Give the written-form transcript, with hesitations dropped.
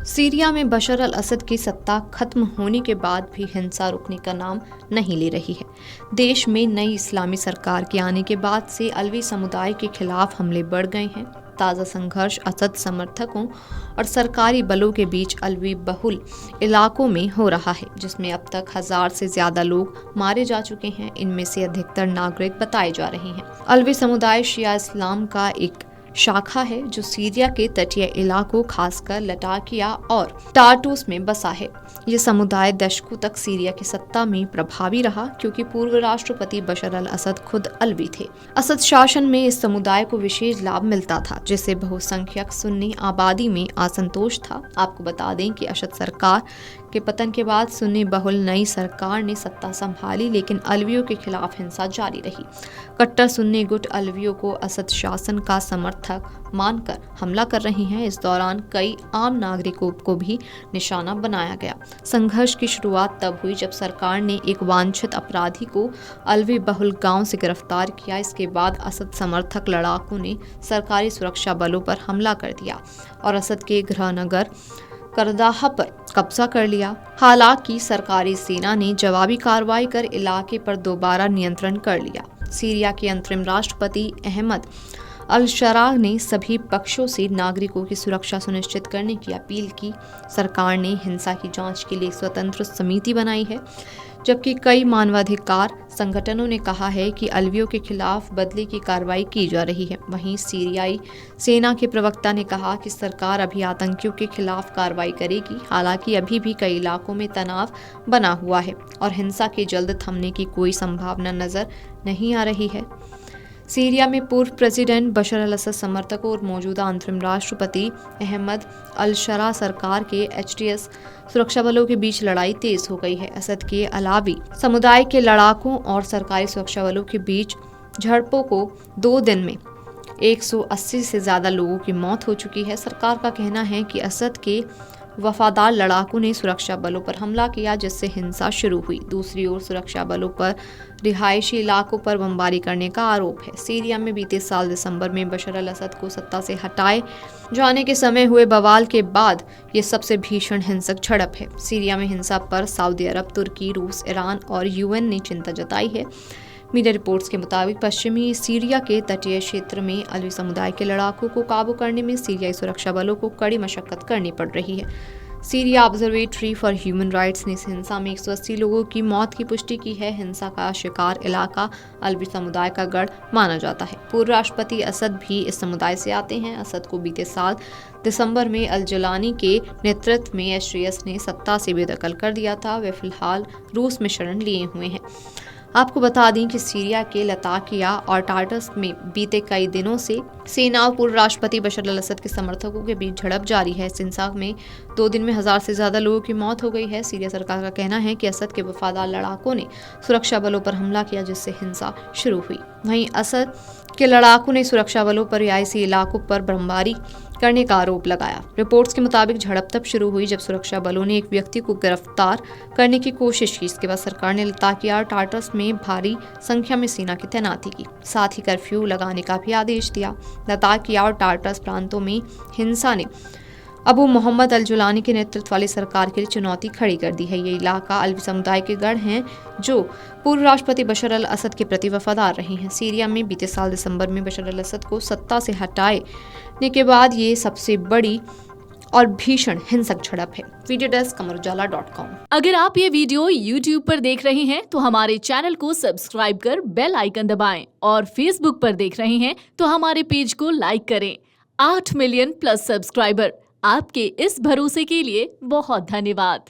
Syria में बशर अल असद की सत्ता खत्म होने के बाद भी हिंसा रुकने का नाम नहीं ले रही है। देश में नई इस्लामी सरकार के आने के बाद से अलवी समुदाय के खिलाफ हमले बढ़ गए हैं। ताज़ा संघर्ष असद समर्थकों और सरकारी बलों के बीच अलवी बहुल इलाकों में हो रहा है, जिसमें अब तक 1000 से ज्यादा लोग मारे जा चुके हैं। इनमें से अधिकतर नागरिक बताए जा रहे हैं। अलवी समुदाय शिया इस्लाम का एक शाखा है जो सीरिया के तटीय इलाकों खासकर लटाकिया और टार्टूस में बसा है। ये समुदाय दशकों तक सीरिया की सत्ता में प्रभावी रहा क्योंकि पूर्व राष्ट्रपति बशर अल असद खुद अलवी थे। असद शासन में इस समुदाय को विशेष लाभ मिलता था, जिससे बहुसंख्यक सुन्नी आबादी में असंतोष था। आपको बता दें कि असद सरकार के पतन के बाद सुन्नी बहुल नई सरकार ने सत्ता संभाली, लेकिन अलवियों के खिलाफ हिंसा जारी रही। कट्टर सुन्नी गुट अलवियों को असद शासन का समर्थक मानकर हमला कर रही हैं। इस दौरान कई आम नागरिकों को भी निशाना बनाया गया। संघर्ष की शुरुआत तब हुई जब सरकार ने एक वांछित अपराधी को अलवी बहुल गांव से गिरफ्तार किया। इसके बाद असद समर्थक लड़ाकों ने सरकारी सुरक्षा बलों पर हमला कर दिया और असद के गृहनगर करदाह पर कब्जा कर लिया। हालांकि सरकारी सेना ने जवाबी कार्रवाई कर इलाके पर दोबारा नियंत्रण कर लिया। सीरिया के अंतरिम राष्ट्रपति अहमद अल-शरा ने सभी पक्षों से नागरिकों की सुरक्षा सुनिश्चित करने की अपील की। सरकार ने हिंसा की जांच के लिए एक स्वतंत्र समिति बनाई है, जबकि कई मानवाधिकार संगठनों ने कहा है कि अलवियों के खिलाफ बदले की कार्रवाई की जा रही है। वहीं सीरियाई सेना के प्रवक्ता ने कहा कि सरकार अभी आतंकियों के खिलाफ कार्रवाई करेगी। हालांकि अभी भी कई इलाकों में तनाव बना हुआ है और हिंसा के जल्द थमने की कोई संभावना नजर नहीं आ रही है। सीरिया में पूर्व प्रेसिडेंट बशर अल असद समर्थकों और मौजूदा अंतरिम राष्ट्रपति अहमद अल-शरा सरकार के एचटीएस सुरक्षा बलों के बीच लड़ाई तेज हो गई है। असद के अलावी समुदाय के लड़ाकों और सरकारी सुरक्षा बलों के बीच झड़पों को 2 दिन में 180 से ज्यादा लोगों की मौत हो चुकी है। सरकार का कहना है कि असद के वफादार लड़ाकों ने सुरक्षा बलों पर हमला किया, जिससे हिंसा शुरू हुई। दूसरी ओर सुरक्षा बलों पर रिहायशी इलाकों पर बमबारी करने का आरोप है। सीरिया में बीते साल दिसंबर में बशर अल असद को सत्ता से हटाए जाने के समय हुए बवाल के बाद ये सबसे भीषण हिंसक झड़प है। सीरिया में हिंसा पर सऊदी अरब, तुर्की, रूस, ईरान और यूएन ने चिंता जताई है। मीडिया रिपोर्ट्स के मुताबिक पश्चिमी सीरिया के तटीय क्षेत्र में अलवी समुदाय के लड़ाकों को काबू करने में सीरियाई सुरक्षा बलों को कड़ी मशक्कत करनी पड़ रही है। Syria observatory for human rights ने इस हिंसा में 180 लोगों की मौत की पुष्टि की है। हिंसा का शिकार इलाका अलवी समुदाय का गढ़ माना जाता है। पूर्व राष्ट्रपति असद भी इस समुदाय से आते हैं। असद को बीते साल दिसंबर में अल-जलानी के नेतृत्व में एचटीएस ने सत्ता से बेदखल कर दिया था। वे फिलहाल रूस में शरण लिए हुए हैं। आपको बता दें कि सीरिया के लताकिया और टार्टस में बीते कई दिनों से सेना और पूर्व राष्ट्रपति बशर अल असद के समर्थकों के बीच झड़प जारी है। इस हिंसा में 2 दिन में 1000 से ज्यादा लोगों की मौत हो गई है। सीरिया सरकार का कहना है कि असद के वफादार लड़ाकों ने सुरक्षा बलों पर हमला किया, जिससे हिंसा शुरू हुई। वहीं असद के लड़ाकों ने सुरक्षा बलों पर रिहायशी इलाकों पर बमबारी करने का आरोप लगाया। रिपोर्ट्स के मुताबिक झड़प तब शुरू हुई जब सुरक्षा बलों ने एक व्यक्ति को गिरफ्तार करने की कोशिश की। इसके बाद सरकार ने लताकिया और टार्टस में भारी संख्या में सेना की तैनाती की, साथ ही कर्फ्यू लगाने का भी आदेश दिया। लताकिया और टार्टस प्रांतों में हिंसा ने अबू मोहम्मद अल-जुलानी के नेतृत्व वाली सरकार के लिए चुनौती खड़ी कर दी है। ये इलाका अलवी समुदाय के गढ़ हैं जो पूर्व राष्ट्रपति बशर अल असद के प्रति वफादार रहे हैं। सीरिया में बीते साल दिसंबर में बशर अल असद को सत्ता से हटाने के बाद ये सबसे बड़ी और भीषण हिंसक झड़प है। वीडियो डेस्क अमरुजाला.com। अगर आप ये वीडियो YouTube पर देख रहे हैं तो हमारे चैनल को सब्सक्राइब कर बेल आइकन दबाएं और Facebook पर देख रहे हैं तो हमारे पेज को लाइक करें। 8 मिलियन प्लस सब्सक्राइबर, आपके इस भरोसे के लिए बहुत धन्यवाद।